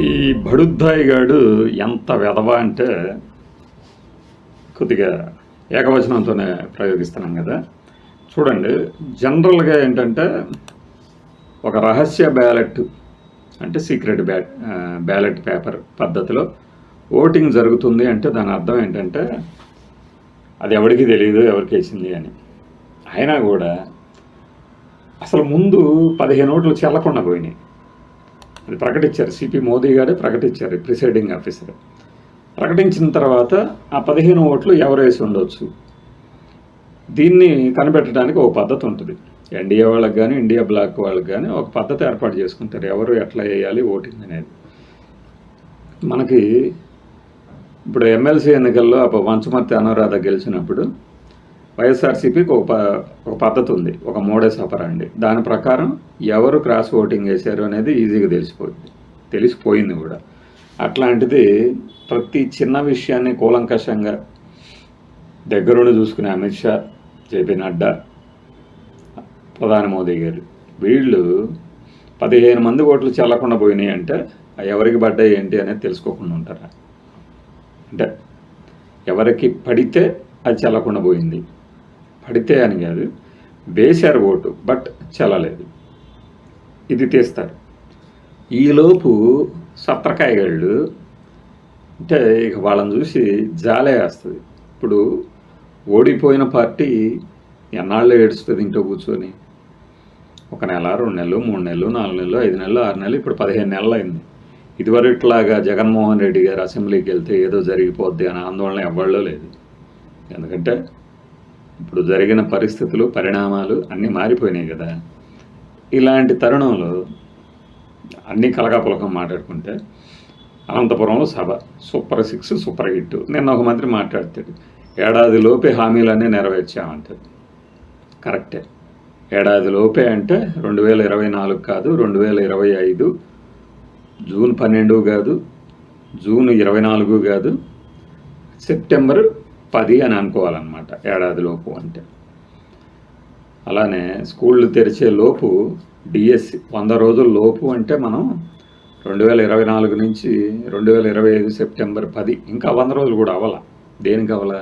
ఈ బడుద్దాయి గాడు ఎంత వెధవ అంటే కొద్దిగా ఏకవచనంతోనే ప్రయోగిస్తున్నాం కదా. చూడండి, జనరల్గా ఏంటంటే ఒక రహస్య బ్యాలెట్ అంటే సీక్రెట్ బ్యాలెట్ పేపర్ పద్ధతిలో ఓటింగ్ జరుగుతుంది అంటే దాని అర్థం ఏంటంటే అది ఎవరికి తెలియదు ఎవరికి వేసింది అని. అయినా కూడా అసలు ముందు 15 ఓట్లు చెల్లకుండా పోయినాయి. అది ప్రకటించారు, సిపి మోదీ గారు ప్రకటించారు, ప్రిసైడింగ్ ఆఫీసర్ ప్రకటించిన తర్వాత ఆ 15 ఓట్లు ఎవరు వేసి ఉండొచ్చు, దీన్ని కనిపెట్టడానికి ఒక పద్ధతి ఉంటుంది. ఎన్డీఏ వాళ్ళకి కానీ ఇండియా బ్లాక్ వాళ్ళకి కానీ ఒక పద్ధతి ఏర్పాటు చేసుకుంటారు, ఎవరు ఎట్లా వేయాలి ఓటింగ్ అనేది. మనకి ఇప్పుడు ఎమ్మెల్సీ ఎన్నికల్లో వంచమర్తి అనురాధ గెలిచినప్పుడు వైఎస్ఆర్సీపీకి ఒక పద్ధతి ఉంది, ఒక మోడస్ ఆపరాండి. దాని ప్రకారం ఎవరు క్రాస్ ఓటింగ్ వేశారు అనేది ఈజీగా తెలిసిపోయింది కూడా. అట్లాంటిది ప్రతి చిన్న విషయాన్ని కూలంకషంగా దగ్గరుండి చూసుకునే అమిత్ షా, జేపీ నడ్డా, ప్రధాని మోదీ గారు వీళ్ళు 15 మంది ఓట్లు చెల్లకుండా పోయినాయి అంటే ఎవరికి పడ్డాయి ఏంటి అనేది తెలుసుకోకుండా ఉంటారా? అంటే ఎవరికి పడితే అది చెల్లకుండా పోయింది, పడితే అని కాదు, వేశారు ఓటు బట్ చెల్లలేదు, ఇది తీస్తారు. ఈలోపు సత్రకాయగాళ్ళు అంటే ఇక వాళ్ళని చూసి జాలే వేస్తుంది. ఇప్పుడు ఓడిపోయిన పార్టీ ఎన్నాళ్ళు ఏడుస్తుంది ఇంట్లో కూర్చొని? 1 నెల, 2 నెలలు, 3 నెలలు, 4 నెలలు, 5 నెలలు, 6 నెలలు, ఇప్పుడు 15 నెలలు అయింది. ఇదివరట్లాగా జగన్మోహన్ రెడ్డి గారు అసెంబ్లీకి వెళ్తే ఏదో జరిగిపోద్ది అనే ఆందోళన ఎవరిలో లేదు. ఎందుకంటే ఇప్పుడు జరిగిన పరిస్థితులు, పరిణామాలు అన్నీ మారిపోయినాయి కదా. ఇలాంటి తరుణంలో అన్నీ కలగాపులకం మాట్లాడుకుంటే అనంతపురంలో సభ సూపర్ 6 సూపర్ హిట్. నిన్న ఒక మంత్రి మాట్లాడతాడు, ఏడాదిలోపే హామీలన్నీ నెరవేర్చామంటాడు. కరెక్టే, ఏడాదిలోపే అంటే 2024 కాదు, 2025 జూన్ 12 కాదు, జూన్ 24 కాదు, సెప్టెంబర్ 10 అని అనుకోవాలన్నమాట ఏడాదిలోపు అంటే. అలానే స్కూళ్ళు తెరిచే లోపు డిఎస్సి 100 రోజుల లోపు అంటే మనం 2024 నుంచి 2025 సెప్టెంబర్ 10, ఇంకా 100 రోజులు కూడా అవ్వాల. దేనికి అవ్వాల?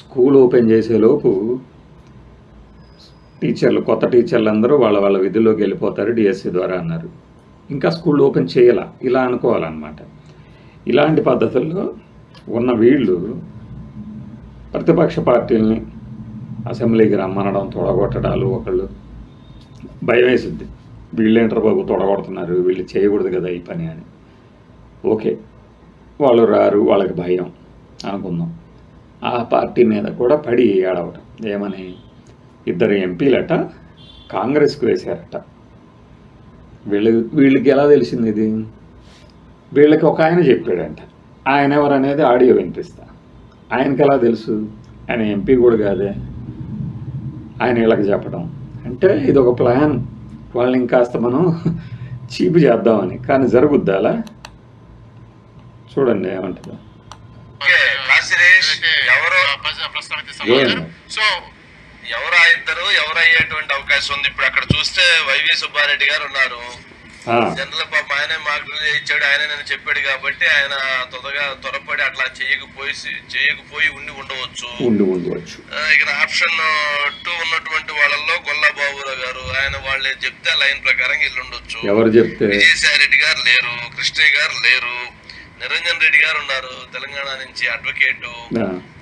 స్కూల్ ఓపెన్ చేసేలోపు టీచర్లు, కొత్త టీచర్లు అందరూ వాళ్ళ విధుల్లోకి వెళ్ళిపోతారు డిఎస్సి ద్వారా అన్నారు. ఇంకా స్కూల్ ఓపెన్ చేయాల, ఇలా అనుకోవాలన్నమాట. ఇలాంటి పద్ధతుల్లో ఉన్న వీళ్ళు ప్రతిపక్ష పార్టీలని అసెంబ్లీకి రమ్మనడం, తొడగొట్టడాలు, ఒకళ్ళు భయం వేసిద్ది, వీళ్ళేంటారు బాబు తొడగొడుతున్నారు, వీళ్ళు చేయకూడదు కదా ఈ పని అని. ఓకే, వాళ్ళు రారు, వాళ్ళకి భయం అనుకుందాం. ఆ పార్టీ మీద కూడా పడి ఏడవటం, ఏమని? 2 ఎంపీలట కాంగ్రెస్కి వేశారట. వీళ్ళకి ఎలా తెలిసింది ఇది? వీళ్ళకి ఒక ఆయన చెప్పాడంట. ఆయన ఎవరనేది ఆడియో వినిపిస్తా. ఆయనకి ఎలా తెలుసు? ఆయన ఎంపీ కూడా కాదే, ఆయన వీళ్ళకి చెప్పడం అంటే ఇది ఒక ప్లాన్, వాళ్ళని ఇంకాస్త మనం చీపు చేద్దామని. కానీ జరుగుద్దా అలా? చూడండి ఏమంటుందో. ఎవరు ఇద్దరు ఎవరయ్యేటువంటి అవకాశం ఉంది. ఇప్పుడు అక్కడ చూస్తే వైవి సుబ్బారెడ్డి గారు ఉన్నారు. జనరల్ పాప ఆయనే మాకు ఇచ్చాడు, ఆయన నేను చెప్పాడు కాబట్టి ఆయన త్వరపడి అట్లా చేయకపోయి ఉండవచ్చు. ఇక్కడ ఆప్షన్ 2 ఉన్నటువంటి వాళ్ళల్లో గొల్లబాబురావు గారు, ఆయన వాళ్ళే చెప్తే లైన్ ప్రకారం వీళ్ళు ఉండొచ్చు. విజయసాయి రెడ్డి గారు లేరు, కృష్ణయ్య గారు లేరు, నిరంజన్ రెడ్డి గారు ఉన్నారు తెలంగాణ నుంచి, అడ్వకేటు.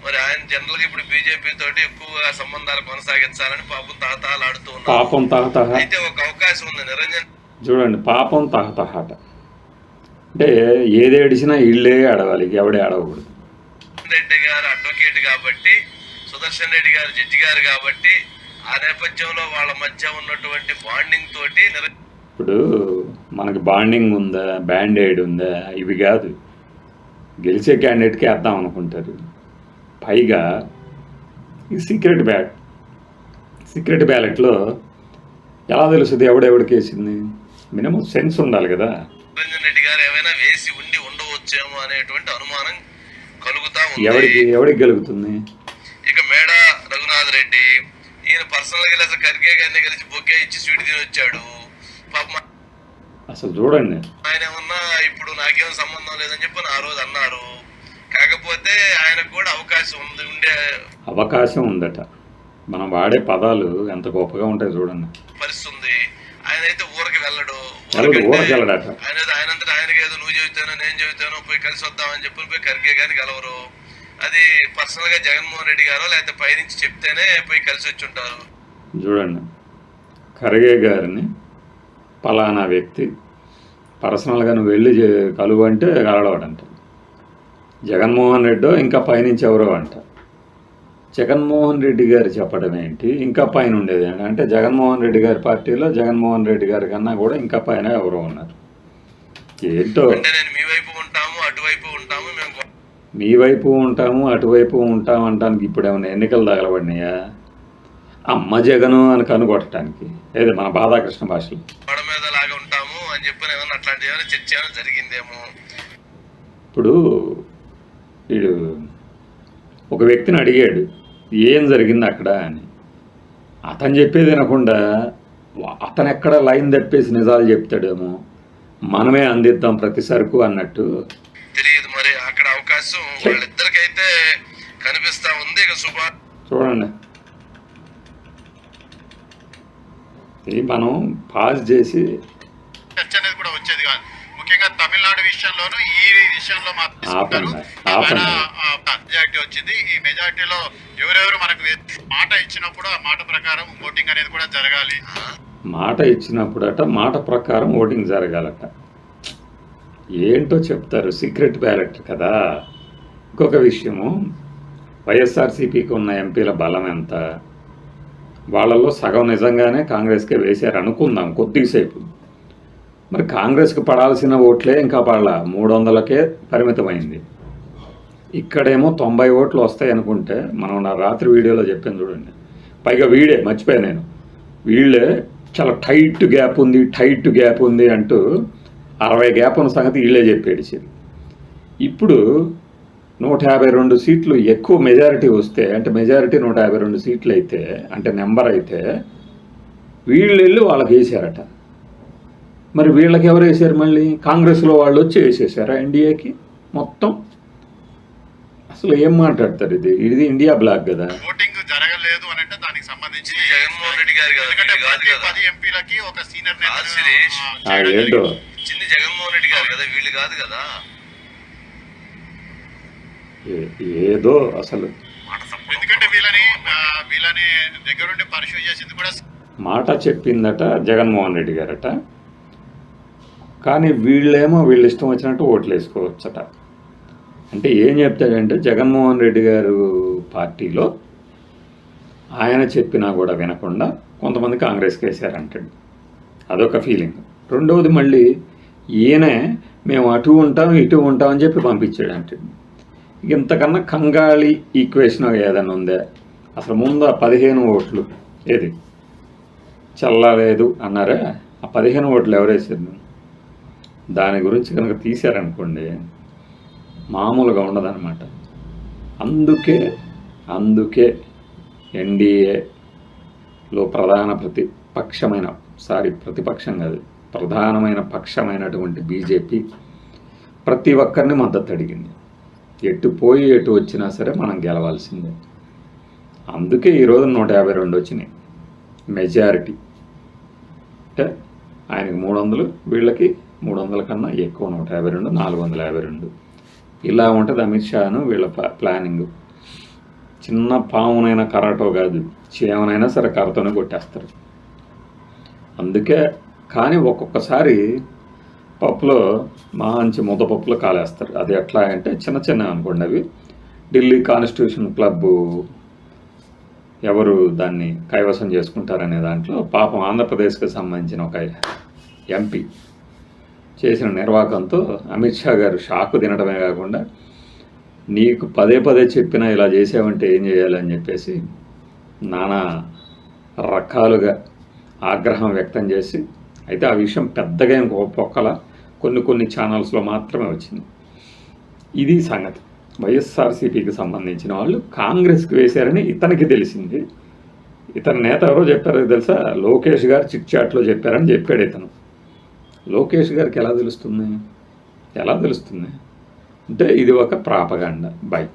మరి ఆయన జనరల్ గా ఇప్పుడు బీజేపీ తోటి ఎక్కువగా సంబంధాలు కొనసాగించాలని పాపం తహతహలాడుతూ ఉన్నారు. అయితే ఒక అవకాశం ఉంది నిరంజన్. చూడండి, పాపం తహతహాట అంటే ఏది ఏడిచినా ఇళ్ళే ఆడవాలి, ఎవడే ఆడకూడదు. రెడ్డి గారు అడ్వకేట్ కాబట్టి, సుదర్శన్ రెడ్డి గారు జడ్జి గారు కాబట్టి, ఆ నేపథ్యంలో వాళ్ళ మధ్య ఉన్నటువంటి బాండింగ్ తోటి ఇప్పుడు మనకి బాండింగ్ ఉందా, బ్యాండేడ్ ఉందా, ఇవి కాదు, గెలిచే క్యాండిడేట్కి వేద్దాం అనుకుంటారు. పైగా ఈ సీక్రెట్ బ్యాలెట్లో ఎలా తెలుస్తుంది ఎవడెవడికి వేసింది? మినిమం సెన్స్ ఉండాలి కదా. నిరంజన్ రెడ్డి గారు ఏమైనా వేసి ఉండవచ్చేమో అనేటువంటి అనుమానం కలుగుతా ఉంది. ఎవడికి కలుగుతుంది? ఇక మేడ రఘునాథ్ రెడ్డి, ఈయన పర్సనల్ గా ఖర్గే గారిని కలిసి బొకే ఇచ్చి స్వీట్ తిని వచ్చాడు. పాప అసలు చూడండి. ఆయన ఏమన్నా ఇప్పుడు నాకేం సంబంధం లేదని చెప్పి ఆ రోజు అన్నారు. కాకపోతే ఆయనకు కూడా అవకాశం ఉందట. మనం వాడే పదాలు ఎంత గొప్పగా ఉంటాయి చూడండి. పరిస్థితి ఉంది. ఆయన అయితే ఊరికి వెళ్ళడు. ఊరికి వెళ్ళడట. ఆయనంతటా ఆయనకి ఏదో నువ్వు చెబుతానో నేను చెబుతానో పోయి కలిసి వద్దామని చెప్పి పోయి ఖర్గే గాని గెలవరు. అది పర్సనల్ గా జగన్మోహన్ రెడ్డి గారో లేకపోతే పైనుంచి చెప్తేనే పోయి కలిసి వచ్చి ఉంటారు. చూడండి, ఖర్గే గారిని పలానా వ్యక్తి పర్సనల్గా నువ్వు వెళ్ళి కలువు అంటే కలవడంట. జగన్మోహన్ రెడ్డో ఇంకా పైనుంచి ఎవరో అంట. జగన్మోహన్ రెడ్డి గారు చెప్పడం ఏంటి, ఇంకా పైన ఉండేది ఏంటి అంటే జగన్మోహన్ రెడ్డి గారి పార్టీలో జగన్మోహన్ రెడ్డి గారి కన్నా కూడా ఇంకా పైన ఎవరో ఉన్నారు. ఏంటో మీ వైపు ఉంటాము అటువైపు ఉంటాము, మీ వైపు ఉంటాము అటువైపు ఉంటాము అంటానికి ఇప్పుడు ఏమైనా ఎన్నికలు తగలబడినాయా? అమ్మ జగను అని కనుగొట్టడానికి ఏదో మన బాధాకృష్ణ భాషలో మీద లాగా ఉంటాము అని చెప్పి ఏమన్నా అట్లాంటి ఏమైనా చర్చ జరిగిందేమో. ఇప్పుడు వీడు ఒక వ్యక్తిని అడిగాడు ఏం జరిగింది అక్కడ అని. అతను చెప్పేది వినకుండా అతను ఎక్కడ లైన్ తప్పేసి నిజాలు చెప్తాడేమో, మనమే అందిద్దాం ప్రతి సరుకు అన్నట్టు. తెలియదు మరి అక్కడ అవకాశం వాళ్ళిద్దరికైతే కనిపిస్తా ఉంది. చూడండి, ఇది మనం పాస్ చేసి చర్చ అనేది కూడా వచ్చేది కాదు. ముఖ్యంగా తమిళనాడు విషయంలోనూ ఈ విషయంలో మెజారిటీ వచ్చింది. ఈ మెజారిటీలో ఎవరెవరు మనకు మాట ఇచ్చినప్పుడు ఆ మాట ప్రకారం ఓటింగ్ అనేది కూడా జరగాలి. మాట ఇచ్చినప్పుడట మాట ప్రకారం ఓటింగ్ జరగాలట. ఏంటో చెప్తారు, సీక్రెట్ బ్యాలెట్ కదా. ఇంకొక విషయము, వైఎస్ఆర్సీపీకి ఉన్న ఎంపీల బలం ఎంత, వాళ్ళల్లో సగం నిజంగానే కాంగ్రెస్కే వేశారు అనుకుందాం కొద్దిసేపు. మరి కాంగ్రెస్కి పడాల్సిన ఓట్లే ఇంకా పడాల, 300కే పరిమితమైంది. ఇక్కడేమో 90 ఓట్లు వస్తాయి అనుకుంటే, మనం నా రాత్రి వీడియోలో చెప్పాను చూడండి. పైగా వీడే మర్చిపోయాను నేను, వీళ్ళే చాలా టైట్ గ్యాప్ ఉంది అంటూ 60 గ్యాప్ ఉన్న సంగతి వీళ్ళే చెప్పేడిచారు. ఇప్పుడు 152 సీట్లు ఎక్కువ మెజారిటీ వస్తే, అంటే మెజారిటీ 152 సీట్లు అయితే, అంటే నెంబర్ అయితే వీళ్ళు వెళ్ళి వాళ్ళకి వేసారట. మరి వీళ్ళకి ఎవరు వేసారు? మళ్ళీ కాంగ్రెస్లో వాళ్ళు వచ్చి వేసేసారా ఎన్డీఏకి మొత్తం. అసలు ఏం మాట్లాడతారు? ఇది ఇండియా బ్లాక్ కదా. ఓటింగ్ జరగలేదు అని అంటే దానికి సంబంధించి జగన్మోహన్ రెడ్డి గారు కదా, 10 ఎంపీలకి ఒక సీనియర్ ఏంటో చిన్ని జగన్మోహన్ రెడ్డి గారు కదా, వీళ్ళు కాదు కదా. ఏదో అసలు ఎందుకంటే వీళ్ళని దగ్గరుండి పరిశీలి చేసింది కూడా మాట చెప్పిందట జగన్మోహన్ రెడ్డి గారట. కానీ వీళ్ళేమో వీళ్ళు ఇష్టం వచ్చినట్టు ఓట్లు వేసుకోవచ్చట. అంటే ఏం చెప్తాడంటే జగన్మోహన్ రెడ్డి గారు పార్టీలో ఆయన చెప్పినా కూడా వినకుండా కొంతమంది కాంగ్రెస్కి వేశారంటాడు. అదొక ఫీలింగ్. రెండవది మళ్ళీ ఈయనే మేము అటు ఉంటాం ఇటు ఉంటాం అని చెప్పి పంపించాడు అంటాడు. ఇంతకన్నా కంగాళి ఈక్వేషన్ ఏదైనా ఉందే? అసలు ముందు ఆ 15 ఓట్లు ఏది చల్లలేదు అన్నారే, ఆ 15 ఓట్లు ఎవరేసారు? దాని గురించి కనుక తీశారనుకోండి మామూలుగా ఉండదన్నమాట. అందుకే ఎన్డీఏలో ప్రతిపక్షం కాదు, ప్రధానమైన పక్షమైనటువంటి బీజేపీ ప్రతి ఒక్కరిని మద్దతు అడిగింది. ఎటు పోయి ఎటు వచ్చినా సరే మనం గెలవాల్సిందే. అందుకే ఈరోజు 152 వచ్చినాయి మెజారిటీ. అంటే ఆయనకి 300, వీళ్ళకి 300 కన్నా ఎక్కువ 152, 452. ఇలా ఉంటుంది అమిత్ షాను వీళ్ళ ప్లానింగ్. చిన్న పామునైనా కరాటో కాదు, చేమనైనా సరే కర్రతోనే కొట్టేస్తారు. అందుకే కానీ ఒక్కొక్కసారి పప్పులో మంచి ముద్దపప్పులో కాలేస్తారు. అది ఎట్లా అంటే చిన్న అనుకోండి, అవి ఢిల్లీ కాన్స్టిట్యూషన్ క్లబ్ ఎవరు దాన్ని కైవసం చేసుకుంటారనే దాంట్లో పాపం ఆంధ్రప్రదేశ్కి సంబంధించిన ఒక ఎంపీ చేసిన నిర్వాకంతో అమిత్ షా గారు షాకు తినడమే కాకుండా నీకు పదే చెప్పినా ఇలా చేసావంటే ఏం చేయాలని చెప్పేసి నానా రకాలుగా ఆగ్రహం వ్యక్తం చేసి, అయితే ఆ విషయం పెద్దగా ఇంకో పొక్కల కొన్ని ఛానల్స్లో మాత్రమే వచ్చింది. ఇది సంగతి. వైఎస్ఆర్సీపీకి సంబంధించిన వాళ్ళు కాంగ్రెస్కి వేశారని ఇతనికి తెలిసింది. ఇతని నేత ఎవరో చెప్పారో తెలుసా? లోకేష్ గారు చిట్ చాట్లో చెప్పారని చెప్పాడు ఇతను. లోకేష్ గారికి ఎలా తెలుస్తుంది అంటే ఇది ఒక ప్రాపగాండా. బై.